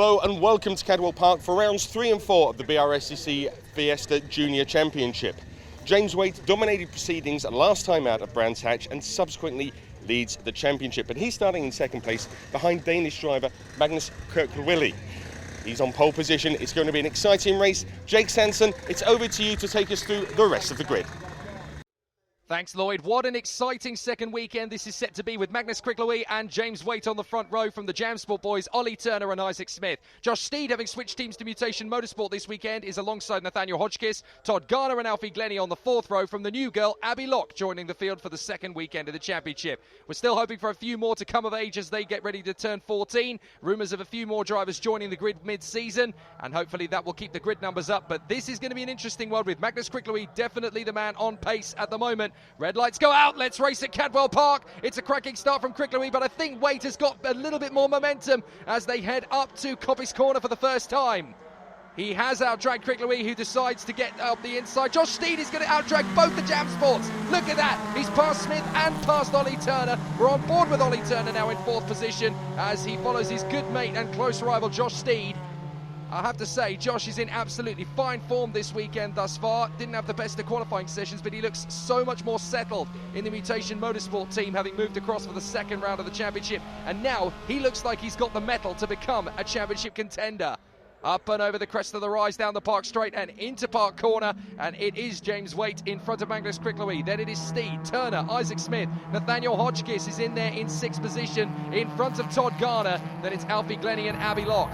Hello and welcome to Cadwell Park for rounds 3 and 4 of the BRSCC Fiesta Junior Championship. James Waite dominated proceedings last time out at Brands Hatch and subsequently leads the championship, but he's starting in second place behind Danish driver Magnus Kirkwilly. He's on pole position. It's going to be an exciting race. Jake Sanson, it's over to you to take us through the rest of the grid. Thanks, Lloyd. What an exciting second weekend this is set to be, with Magnus Kirkwilly and James Waite on the front row from the Jamsport boys, Ollie Turner and Isaac Smith. Josh Steed, having switched teams to Mutation Motorsport this weekend, is alongside Nathaniel Hodgkiss. Todd Garner and Alfie Glennie on the fourth row from the new girl, Abby Locke, joining the field for the second weekend of the championship. We're still hoping for a few more to come of age as they get ready to turn 14. Rumours of a few more drivers joining the grid mid-season, and hopefully that will keep the grid numbers up. But this is going to be an interesting one, with Magnus Kirkwilly definitely the man on pace at the moment. Red lights go out. Let's race at Cadwell Park. It's a cracking start from Kirkwilly, but I think Waite has got a little bit more momentum as they head up to Coppice Corner for the first time. He has outdragged Kirkwilly, who decides to get up the inside. Josh Steed is going to outdrag both the Jamsports. Look at that. He's passed Smith and passed Ollie Turner. We're on board with Ollie Turner now in fourth position as he follows his good mate and close rival Josh Steed. I have to say, Josh is in absolutely fine form this weekend thus far. Didn't have the best of qualifying sessions, but he looks so much more settled in the Mutation Motorsport team, having moved across for the second round of the championship. And now he looks like he's got the mettle to become a championship contender. Up and over the crest of the rise, down the Park Straight and into Park Corner, and it is James Waite in front of Magnus Kirkwilly. Then it is Steed, Turner, Isaac Smith, Nathaniel Hodgkiss is in there in sixth position in front of Todd Garner. Then it's Alfie Glennie and Abby Locke.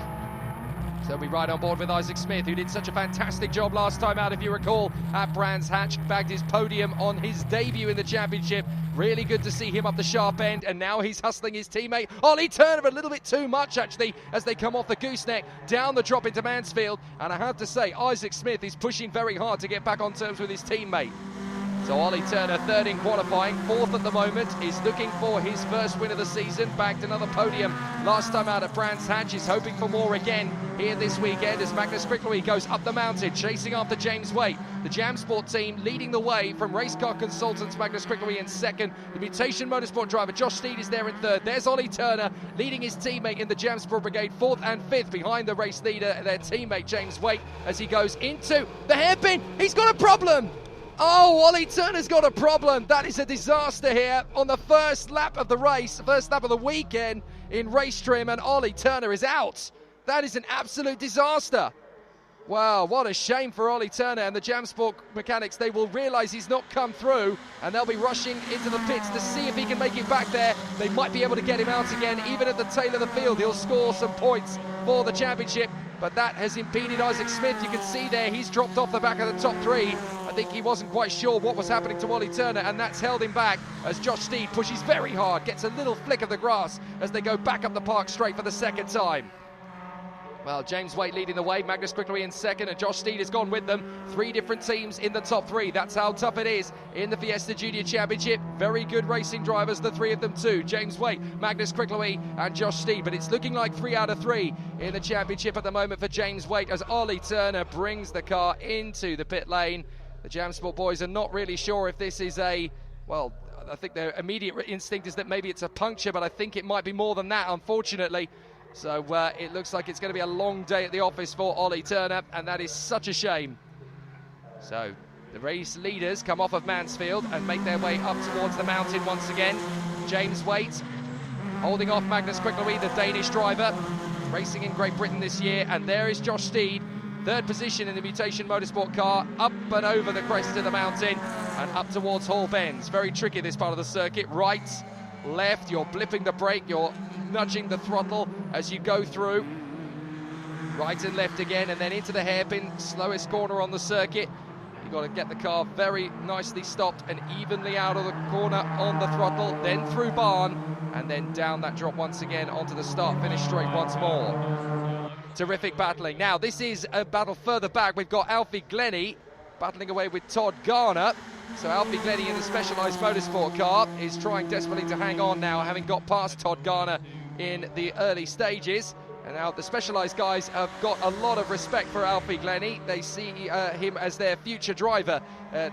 So we ride on board with Isaac Smith, who did such a fantastic job last time out, if you recall, at Brands Hatch. Bagged his podium on his debut in the championship. Really good to see him up the sharp end, and now he's hustling his teammate Ollie Turner a little bit too much, actually, as they come off the gooseneck down the drop into Mansfield. And I have to say, Isaac Smith is pushing very hard to get back on terms with his teammate. So Ollie Turner, third in qualifying, fourth at the moment, is looking for his first win of the season. Bagged another podium last time out at Brands Hatch, is hoping for more again here this weekend as Magnus Kirkwilly goes up the mountain, chasing after James Waite. The Jamsport team leading the way from Race Car Consultants, Magnus Kirkwilly in second. The Mutation Motorsport driver, Josh Steed, is there in third. There's Ollie Turner leading his teammate in the Jamsport Brigade, fourth and fifth behind the race leader, their teammate James Waite, as he goes into the hairpin. He's got a problem! Oh, Ollie Turner's got a problem. That is a disaster here on the first lap of the race, first lap of the weekend in race trim, and Ollie Turner is out. That is an absolute disaster. Wow, what a shame for Ollie Turner, and the Jamsport mechanics, they will realise he's not come through, and they'll be rushing into the pits to see if he can make it back there. They might be able to get him out again, even at the tail of the field. He'll score some points for the championship, but that has impeded Isaac Smith. You can see there, he's dropped off the back of the top three. I think he wasn't quite sure what was happening to Ollie Turner, and that's held him back as Josh Steed pushes very hard, gets a little flick of the grass as they go back up the Park Straight for the second time. Well, James Waite leading the way, Magnus Kirkwilly in second, and Josh Steed has gone with them. Three different teams in the top three. That's how tough it is in the Fiesta Junior Championship. Very good racing drivers, the three of them too. James Waite, Magnus Kirkwilly and Josh Steed. But it's looking like 3 out of 3 in the championship at the moment for James Waite as Ollie Turner brings the car into the pit lane. The Jamsport boys are not really sure if this is a, well, I think their immediate instinct is that maybe it's a puncture, but I think it might be more than that, unfortunately. So it looks like it's going to be a long day at the office for Ollie Turner, and that is such a shame. So the race leaders come off of Mansfield and make their way up towards the mountain once again. James Waite holding off Magnus Kirkwilly, the Danish driver, racing in Great Britain this year. And there is Josh Steed, third position in the Mutation Motorsport car, up and over the crest of the mountain and up towards Hall Bends. Very tricky, this part of the circuit. Right, left, you're blipping the brake, you're nudging the throttle as you go through. Right and left again, and then into the hairpin, slowest corner on the circuit. You've got to get the car very nicely stopped and evenly out of the corner on the throttle, then through barn, and then down that drop once again onto the start finish straight once more. Terrific battling. Now this is a battle further back. We've got Alfie Glennie battling away with Todd Garner. So Alfie Glennie in the Specialised Motorsport car is trying desperately to hang on now, having got past Todd Garner in the early stages. And now the Specialized guys have got a lot of respect for Alfie Glennie. They see him as their future driver,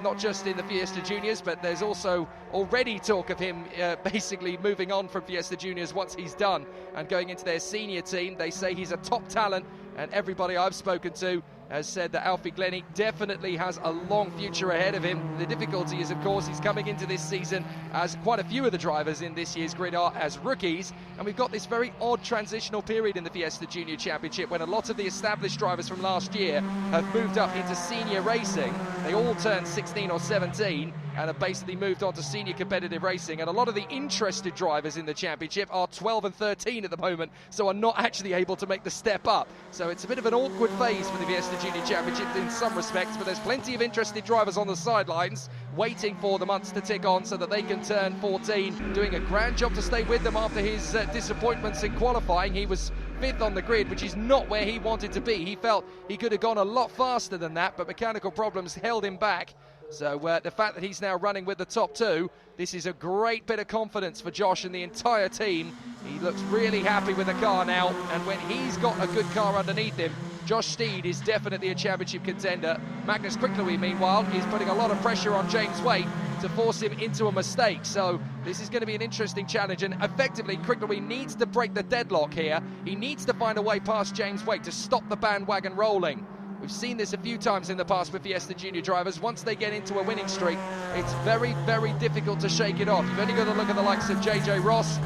not just in the Fiesta Juniors, but there's also already talk of him basically moving on from Fiesta Juniors once he's done and going into their senior team. They say he's a top talent, and everybody I've spoken to has said that Alfie Glennie definitely has a long future ahead of him. The difficulty is, of course, he's coming into this season, as quite a few of the drivers in this year's grid are, as rookies, and we've got this very odd transitional period in the Fiesta Junior Championship when a lot of the established drivers from last year have moved up into senior racing. They all turned 16 or 17 and have basically moved on to senior competitive racing, and a lot of the interested drivers in the championship are 12 and 13 at the moment, so are not actually able to make the step up. So it's a bit of an awkward phase for the Fiesta Junior Championship in some respects, but there's plenty of interested drivers on the sidelines waiting for the months to tick on so that they can turn 14, doing a grand job to stay with them after his disappointments in qualifying. He was 5th on the grid, which is not where he wanted to be. He felt he could have gone a lot faster than that, but mechanical problems held him back. So the fact that he's now running with the top two, this is a great bit of confidence for Josh and the entire team. He looks really happy with the car now, and when he's got a good car underneath him, Josh Steed is definitely a championship contender. Magnus Quicklewy, meanwhile, is putting a lot of pressure on James Waite to force him into a mistake. So this is going to be an interesting challenge, and effectively Quicklewy needs to break the deadlock here. He needs to find a way past James Waite to stop the bandwagon rolling. We've seen this a few times in the past with Fiesta Junior drivers. Once they get into a winning streak, it's very, very difficult to shake it off. You've only got to look at the likes of JJ Ross,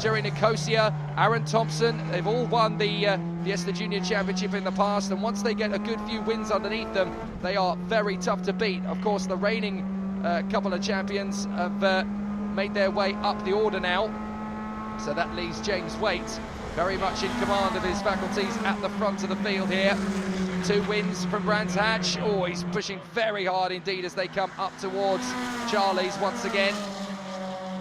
Jerry Nicosia, Aaron Thompson. They've all won the Fiesta Junior Championship in the past, and once they get a good few wins underneath them, they are very tough to beat. Of course, the reigning couple of champions have made their way up the order now, so that leaves James Waite very much in command of his faculties at the front of the field here. 2 wins from Brands Hatch. Oh, he's pushing very hard indeed as they come up towards Charlie's once again.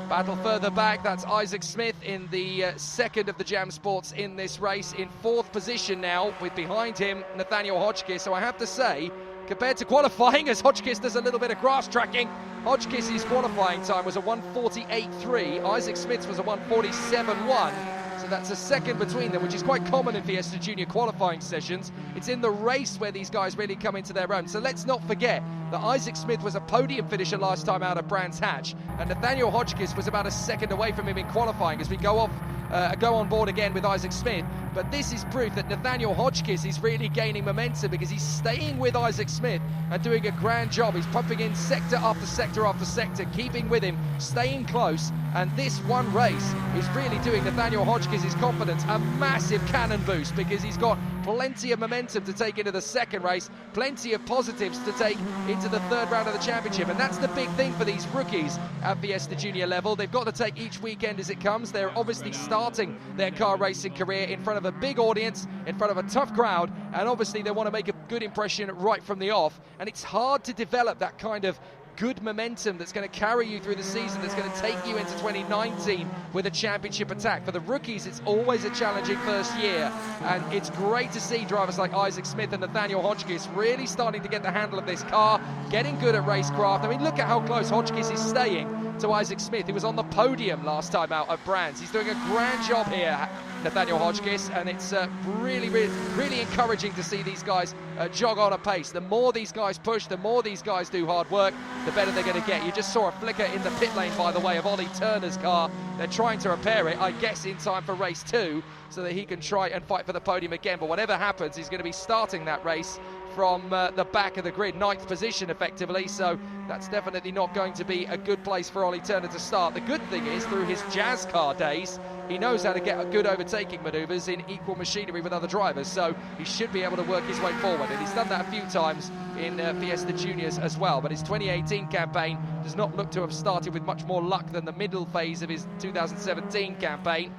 Battle further back, that's Isaac Smith in the second of the Jam Sports in this race, in 4th position now, with behind him Nathaniel Hodgkiss. So I have to say, compared to qualifying, as Hodgkiss does a little bit of grass tracking, Hodgkiss's qualifying time was a 1:48.3, Isaac Smith's was a 1:47.1. So that's a second between them, which is quite common in Fiesta Junior qualifying sessions. It's in the race where these guys really come into their own. So let's not forget that Isaac Smith was a podium finisher last time out at Brands Hatch, and Nathaniel Hodgkiss was about a second away from him in qualifying as we go on board again with Isaac Smith. But this is proof that Nathaniel Hodgkiss is really gaining momentum, because he's staying with Isaac Smith and doing a grand job. He's pumping in sector after sector after sector, keeping with him, staying close, and this one race is really doing Nathaniel Hodgkiss's confidence a massive cannon boost, because he's got plenty of momentum to take into the second race, plenty of positives to take into the third round of the championship, and that's the big thing for these rookies at Fiesta Junior level. They've got to take each weekend as it comes. They're obviously starting their car racing career in front of a big audience, in front of a tough crowd, and obviously they want to make a good impression right from the off, and it's hard to develop that kind of good momentum that's going to carry you through the season, that's going to take you into 2019 with a championship attack. For the rookies, it's always a challenging first year, and it's great to see drivers like Isaac Smith and Nathaniel Hodgkiss really starting to get the handle of this car, getting good at racecraft. I mean, look at how close Hodgkiss is staying to Isaac Smith, who was on the podium last time out at Brands. He's doing a grand job here, Nathaniel Hodgkiss, and it's really encouraging to see these guys jog on a pace. The more these guys push, the more these guys do hard work, the better they're going to get. You just saw a flicker in the pit lane, by the way, of Ollie Turner's car. They're trying to repair it, I guess, in time for race 2, so that he can try and fight for the podium again. But whatever happens, he's going to be starting that race from the back of the grid, 9th position effectively, so that's definitely not going to be a good place for Ollie Turner to start. The good thing is, through his Jazz car days, he knows how to get good overtaking manoeuvres in equal machinery with other drivers, so he should be able to work his way forward, and he's done that a few times in Fiesta Juniors as well. But his 2018 campaign does not look to have started with much more luck than the middle phase of his 2017 campaign.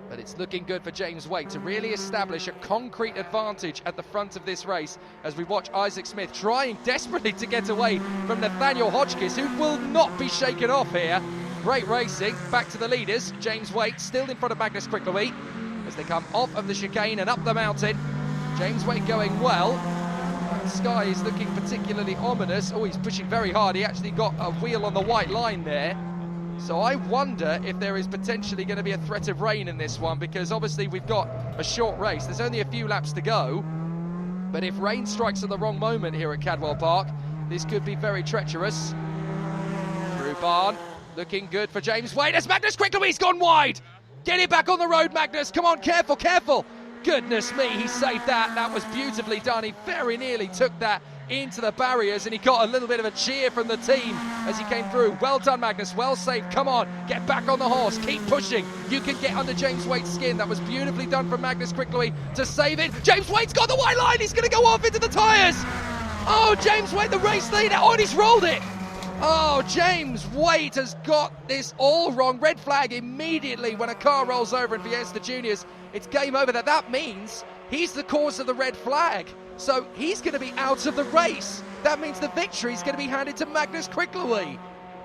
But it's looking good for James Waite to really establish a concrete advantage at the front of this race, as we watch Isaac Smith trying desperately to get away from Nathaniel Hodgkiss, who will not be shaken off here. Great racing, back to the leaders. James Waite still in front of Magnus Quicklewy as they come off of the chicane and up the mountain. James Waite going well. The sky is looking particularly ominous. Oh, he's pushing very hard. He actually got a wheel on the white line there. So I wonder if there is potentially going to be a threat of rain in this one, because obviously we've got a short race. There's only a few laps to go. But if rain strikes at the wrong moment here at Cadwell Park, this could be very treacherous. Through Barn, looking good for James Wade as Magnus quickly, he's gone wide. Get it back on the road, Magnus. Come on, careful, careful. Goodness me, he saved that. That was beautifully done. He very nearly took that into the barriers, and he got a little bit of a cheer from the team as he came through. Well done, Magnus, well saved. Come on, get back on the horse, keep pushing. You can get under James Wade's skin. That was beautifully done from Magnus quickly to save it. James Wade's got the white line, he's going to go off into the tyres. Oh, James Wade, the race leader. Oh, and he's rolled it. Oh, James Wade has got this all wrong. Red flag immediately when a car rolls over in Fiesta Juniors. It's game over. That means he's the cause of the red flag. So he's going to be out of the race. That means the victory is going to be handed to Magnus quickly.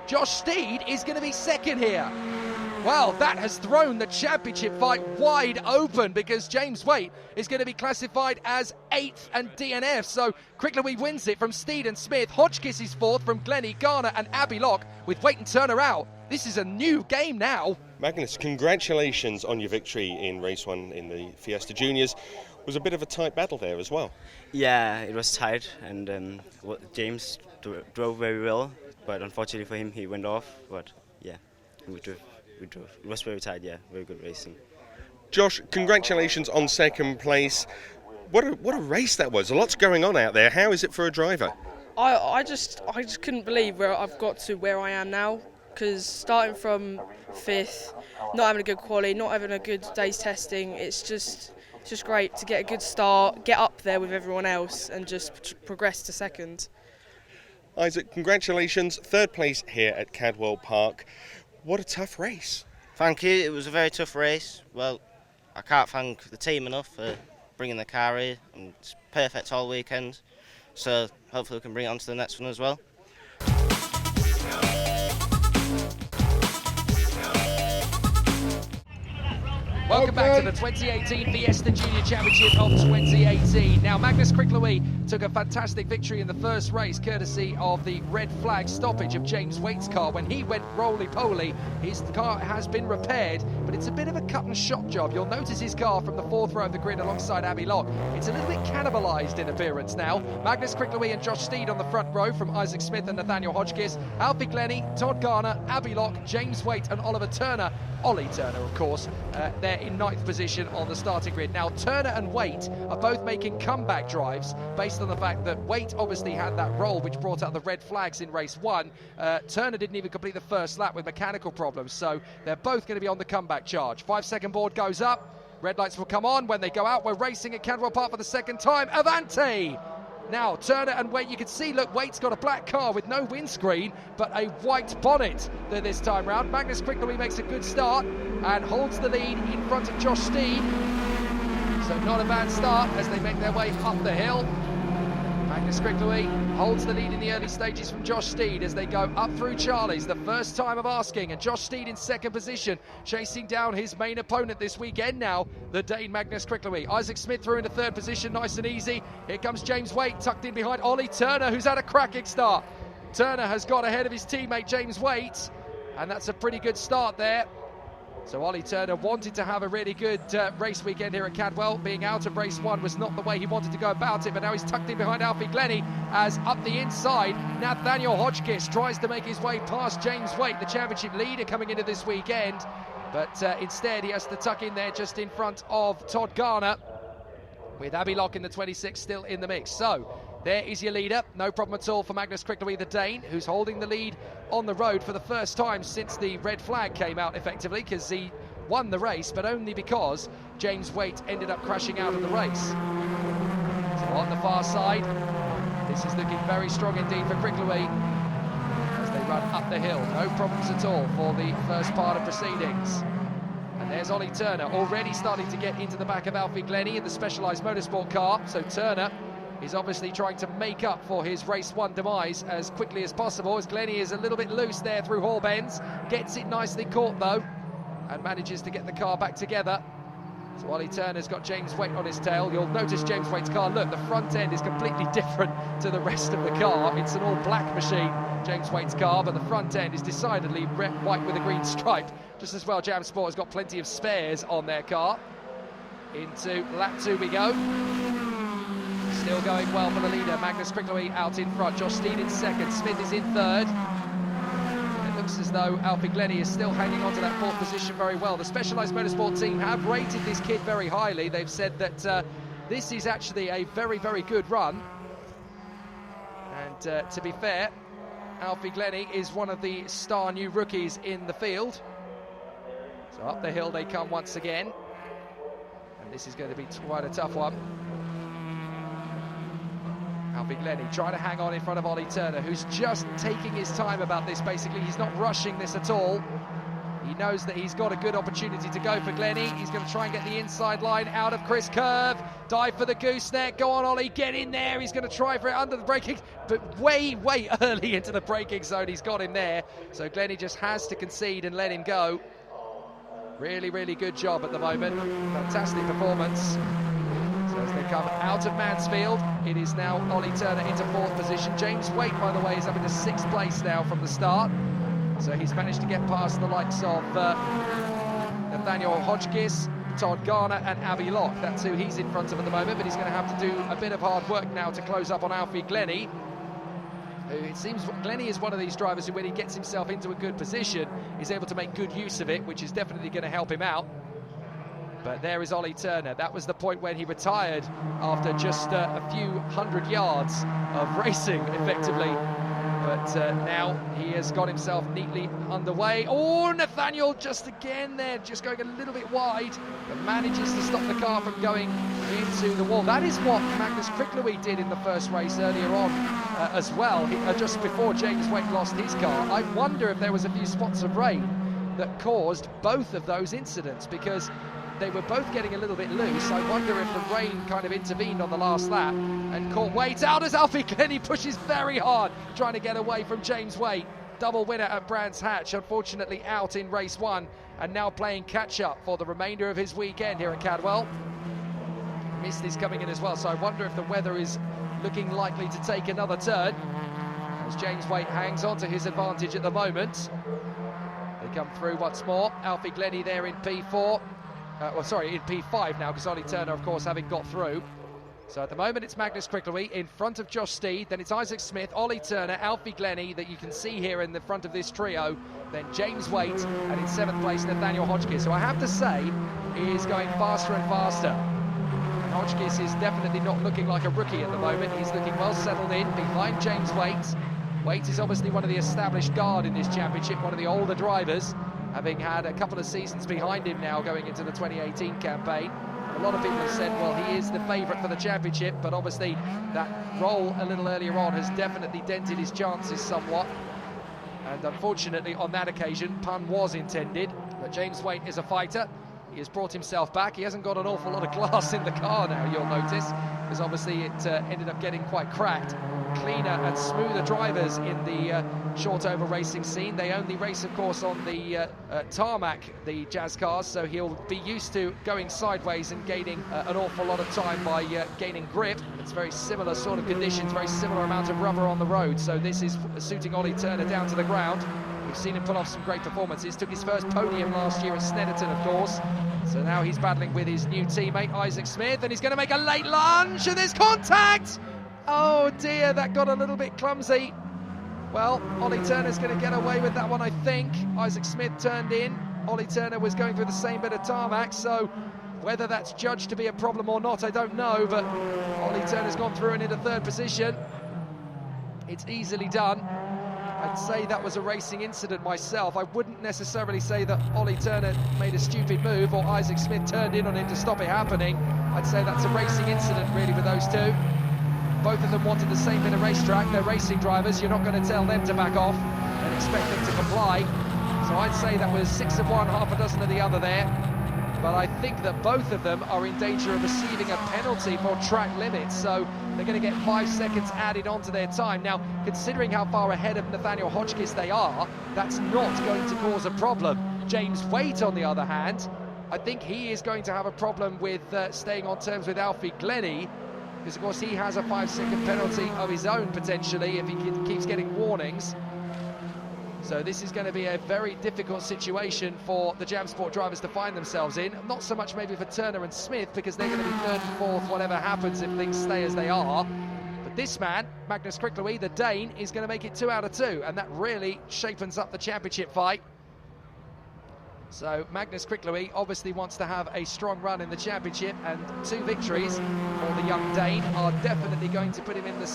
Josh Steed is going to be second here. Well, that has thrown the championship fight wide open, because James Wade is going to be classified as 8th and DNF. So Quickly wins it from Steed and Smith. Hodgkiss is 4th from Glennie, Garner and Abbey Lock, with Wait and Turner out. This is a new game now. Magnus, congratulations on your victory in race 1 in the Fiesta Juniors. It was a bit of a tight battle there as well. Yeah, it was tight, and James drove very well, but unfortunately for him, he went off. But yeah, we drove. It was very tight, yeah, very good racing. Josh, congratulations on second place. What a race that was. Lots going on out there. How is it for a driver? I just couldn't believe where I've got to where I am now, because starting from 5th, not having a good quali, not having a good day's testing, it's just great to get a good start, get up there with everyone else and just progress to second. Isaac, congratulations. Third place here at Cadwell Park. What a tough race. Thank you. It was a very tough race. Well, I can't thank the team enough for bringing the car here, and it's perfect all weekend. So hopefully we can bring it on to the next one as well. Welcome back to the 2018 Fiesta Junior Championship of 2018. Now, Magnus Quickly took a fantastic victory in the first race, courtesy of the red flag stoppage of James Waite's car. When he went roly-poly, his car has been repaired, but it's a bit of a cut and shot job. You'll notice his car from the 4th row of the grid alongside Abbey Lock. It's a little bit cannibalised in appearance now. Magnus Quickly and Josh Steed on the front row from Isaac Smith and Nathaniel Hodgkiss. Alfie Glennie, Todd Garner, Abbey Lock, James Waite and Oliver Turner. Ollie Turner, of course, they're in 9th position on the starting grid. Now, Turner and Waite are both making comeback drives based on the fact that Waite obviously had that roll which brought out the red flags in race 1. Turner didn't even complete the first lap with mechanical problems, so they're both going to be on the comeback charge. 5-second board goes up. Red lights will come on when they go out. We're racing at Cadwell Park for the second time. Avanti! Now, Turner and Waite, you can see, look, Waite's got a black car with no windscreen, but a white bonnet this time round. Magnus Quickly makes a good start and holds the lead in front of Josh Steed. So not a bad start as they make their way up the hill. Magnus Quickly holds the lead in the early stages from Josh Steed as they go up through Charlie's, the first time of asking, and Josh Steed in second position, chasing down his main opponent this weekend now, the Dane Magnus Quickly. Isaac Smith through into third position, nice and easy. Here comes James Waite, tucked in behind Ollie Turner, who's had a cracking start. Turner has got ahead of his teammate James Waite, and that's a pretty good start there. So Ollie Turner wanted to have a really good race weekend here at Cadwell. Being out of race 1 was not the way he wanted to go about it, but now he's tucked in behind Alfie Glennie as up the inside, Nathaniel Hodgkiss tries to make his way past James Waite, the championship leader coming into this weekend, but instead he has to tuck in there just in front of Todd Garner, with Abbey Lock in the 26 still in the mix. So there is your leader, no problem at all for Magnus Quickly, the Dane, who's holding the lead on the road for the first time since the red flag came out effectively, because he won the race, but only because James Waite ended up crashing out of the race. So on the far side, this is looking very strong indeed for Quickly as they run up the hill. No problems at all for the first part of proceedings. And there's Ollie Turner already starting to get into the back of Alfie Glennie in the Specialised Motorsport car. So Turner is obviously trying to make up for his race 1 demise as quickly as possible, as Glennie is a little bit loose there through Hall Bends, gets it nicely caught though and manages to get the car back together. So Ollie Turner's got James Waite on his tail. You'll notice James Waite's car, look, the front end is completely different to the rest of the car. It's an all black machine James Waite's car, but the front end is decidedly white with a green stripe. Just as well, Jam Sport has got plenty of spares on their car. Into lap 2 we go. Still going well for the leader. Magnus Krickleby out in front. Josh Steed in second. Smith is in third. It looks as though Alfie Glennie is still hanging on to that 4th position very well. The Specialised Motorsport team have rated this kid very highly. They've said that this is actually a very, very good run. And to be fair, Alfie Glennie is one of the star new rookies in the field. So up the hill they come once again. And this is going to be quite a tough one. Alfie Glennie trying to hang on in front of Ollie Turner, who's just taking his time about this, basically. He's not rushing this at all. He knows that he's got a good opportunity to go for Glennie. He's going to try and get the inside line out of Chris Curve. Dive for the gooseneck. Go on, Ollie, get in there. He's going to try for it under the braking, but way, way early into the braking zone. He's got him there. So Glennie just has to concede and let him go. Really, really good job at the moment. Fantastic performance. So as they come out of Mansfield, it is now Ollie Turner into 4th position. James Waite, by the way, is up into 6th place now from the start. So he's managed to get past the likes of Nathaniel Hodgkiss, Todd Garner and Abbey Locke. That's who he's in front of at the moment, but he's going to have to do a bit of hard work now to close up on Alfie Glennie. It seems Glennie is one of these drivers who, when he gets himself into a good position, is able to make good use of it, which is definitely going to help him out. But there is Ollie Turner. That was the point when he retired after just a few hundred yards of racing, effectively. But now he has got himself neatly underway. Oh, Nathaniel just again there, just going a little bit wide, but manages to stop the car from going into the wall. That is what Magnus Krickleby did in the first race earlier on as well, just before James Waite lost his car. I wonder if there was a few spots of rain that caused both of those incidents, because they were both getting a little bit loose. I wonder if the rain kind of intervened on the last lap and caught Waite out as Alfie Glennie pushes very hard, trying to get away from James Waite. Double winner at Brands Hatch, unfortunately out in race 1, and now playing catch-up for the remainder of his weekend here at Cadwell. Mist is coming in as well, so I wonder if the weather is looking likely to take another turn, as James Waite hangs on to his advantage at the moment. They come through once more. Alfie Glennie there in P4. In P5 now, because Ollie Turner, of course, having got through. So at the moment, it's Magnus Krickleby in front of Josh Steed. Then it's Isaac Smith, Ollie Turner, Alfie Glennie, that you can see here in the front of this trio. Then James Waite, and in 7th place, Nathaniel Hodgkiss, who I have to say is going faster and faster. And Hodgkiss is definitely not looking like a rookie at the moment. He's looking well settled in behind James Waite. Waite is obviously one of the established guard in this championship, one of the older drivers, having had a couple of seasons behind him now going into the 2018 campaign. A lot of people have said, well, he is the favourite for the championship, but obviously that role a little earlier on has definitely dented his chances somewhat. And unfortunately, on that occasion, pun was intended. But James Waite is a fighter. He has brought himself back. He hasn't got an awful lot of glass in the car now, you'll notice, because obviously it ended up getting quite cracked. Cleaner and smoother drivers in the short over racing scene. They only race, of course, on the tarmac, the Jazz cars, so he'll be used to going sideways and gaining an awful lot of time by gaining grip. It's very similar sort of conditions, very similar amount of rubber on the road, so this is suiting Ollie Turner down to the ground. We've seen him pull off some great performances. Took his first podium last year at Snetterton, of course. So now he's battling with his new teammate, Isaac Smith, and he's going to make a late lunge, and there's contact! Oh dear, that got a little bit clumsy. Well, Ollie Turner's going to get away with that one, I think. Isaac Smith turned in. Ollie Turner was going through the same bit of tarmac, so whether that's judged to be a problem or not, I don't know, but Ollie Turner's gone through and into 3rd position. It's easily done. I'd say that was a racing incident myself. I wouldn't necessarily say that Ollie Turner made a stupid move or Isaac Smith turned in on him to stop it happening. I'd say that's a racing incident, really, with those two. Both of them wanted the same bit of racetrack. They're racing drivers. You're not going to tell them to back off and expect them to comply. So I'd say that was 6 of one, half a dozen of the other there. But I think that both of them are in danger of receiving a penalty for track limits. So they're going to get 5 seconds added onto their time. Now, considering how far ahead of Nathaniel Hodgkiss they are, that's not going to cause a problem. James Waite, on the other hand, I think he is going to have a problem with staying on terms with Alfie Glennie, because of course he has a 5-second penalty of his own potentially if he keeps getting warnings. So this is going to be a very difficult situation for the Jam Sport drivers to find themselves in. Not so much maybe for Turner and Smith, because they're going to be third and fourth, whatever happens if things stay as they are. But this man, Magnus Krickleby, the Dane, is going to make it 2 out of 2, and that really shapens up the championship fight. So Magnus Krickleby obviously wants to have a strong run in the championship, and 2 victories for the young Dane are definitely going to put him in the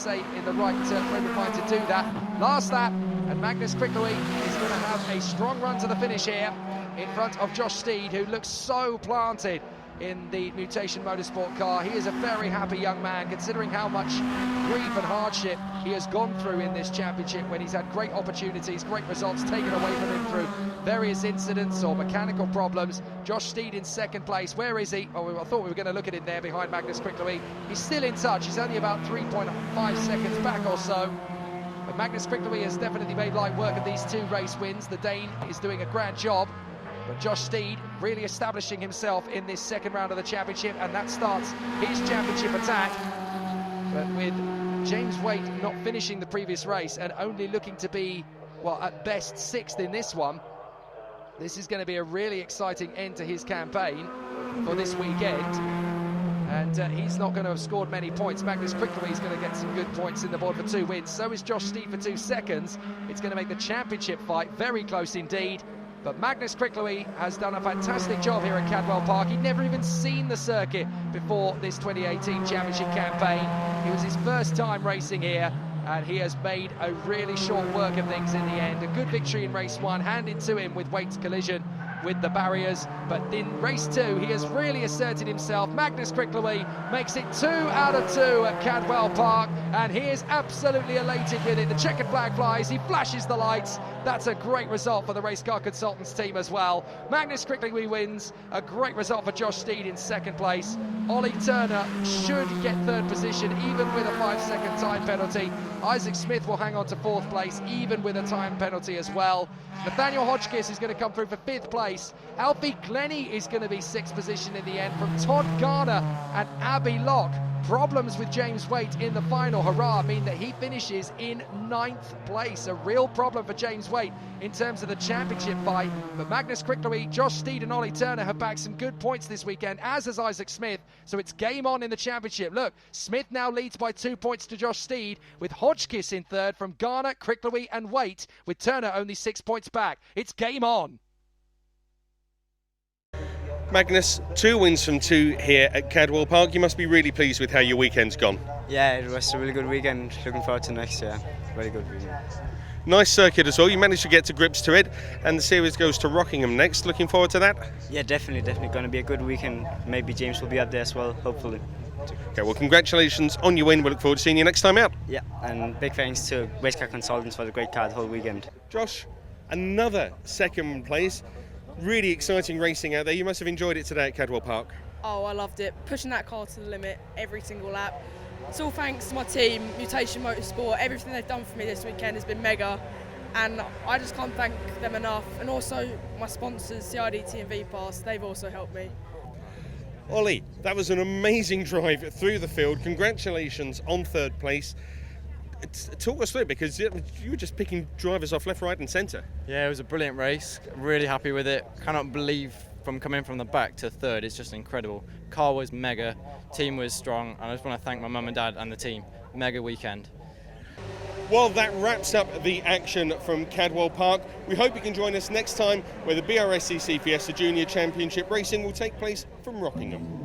right frame of mind to do that. Last lap, and Magnus Krickleby is going to have a strong run to the finish here in front of Josh Steed, who looks so planted in the Mutation Motorsport car. He is a very happy young man, considering how much grief and hardship he has gone through in this championship, when he's had great opportunities, great results taken away from him through various incidents or mechanical problems. Josh Steed in second place. Where is he? Oh, I thought we were going to look at him there behind Magnus Krickleby. He's still in touch. He's only about 3.5 seconds back or so. But Magnus Krickleby has definitely made light work of these 2 race wins. The Dane is doing a grand job. But Josh Steed really establishing himself in this second round of the championship, and that starts his championship attack. But with James Waite not finishing the previous race and only looking to be, well, at best 6th in this one, this is going to be a really exciting end to his campaign for this weekend. And he's not going to have scored many points. Magnus Krickleby is going to get some good points in the board for 2 wins. So is Josh Steed for 2 seconds. It's going to make the championship fight very close indeed. But Magnus Krickleby has done a fantastic job here at Cadwell Park. He'd never even seen the circuit before this 2018 championship campaign. It was his first time racing here, and he has made a really short work of things in the end. A good victory in race 1, handed to him with Waite's collision with the barriers, but in race 2 he has really asserted himself. Magnus Krickleby makes it 2 out of 2 at Cadwell Park, and he is absolutely elated with it. The checkered flag flies, he flashes the lights. That's a great result for the Race Car Consultants team as well. Magnus Krickleby wins. A great result for Josh Steed in second place. Ollie Turner should get 3rd position, even with a 5-second time penalty. Isaac Smith will hang on to 4th place, even with a time penalty as well. Nathaniel Hodgkiss is going to come through for 5th place. Alfie Glennie is going to be 6th position in the end, from Todd Garner and Abbey Locke. Problems with James Waite in the final hurrah mean that he finishes in 9th place. A real problem for James Waite in terms of the championship fight. But Magnus Krickleby, Josh Steed and Ollie Turner have bagged some good points this weekend, as has Isaac Smith. So it's game on in the championship. Look, Smith now leads by 2 points to Josh Steed, with Hodgkiss in 3rd from Garner, Krickleby and Waite, with Turner only 6 points back. It's game on. Magnus, 2 wins from 2 here at Cadwell Park. You must be really pleased with how your weekend's gone. Yeah, it was a really good weekend. Looking forward to next year. Very good weekend. Nice circuit as well. You managed to get to grips to it, and the series goes to Rockingham next. Looking forward to that? Yeah, definitely going to be a good weekend. Maybe James will be up there as well, hopefully. Okay, well, congratulations on your win. We look forward to seeing you next time out. Yeah, and big thanks to Race Car Consultants for the great car the whole weekend. Josh, another 2nd place. Really exciting racing out there. You must have enjoyed it today at Cadwell Park. Oh, I loved it. Pushing that car to the limit every single lap. It's all thanks to my team, Mutation Motorsport. Everything they've done for me this weekend has been mega, and I just can't thank them enough. And also my sponsors, CIDT and V-Pass, they've also helped me. Ollie, that was an amazing drive through the field. Congratulations on 3rd place. Talk us through it, because you were just picking drivers off left, right and centre. Yeah, it was a brilliant race. Really happy with it. Cannot believe from coming from the back to 3rd. It's just incredible. Car was mega, team was strong, and I just want to thank my mum and dad and the team. Mega weekend. Well, that wraps up the action from Cadwell Park. We hope you can join us next time, where the BRSCC Fiesta Junior Championship racing will take place from Rockingham.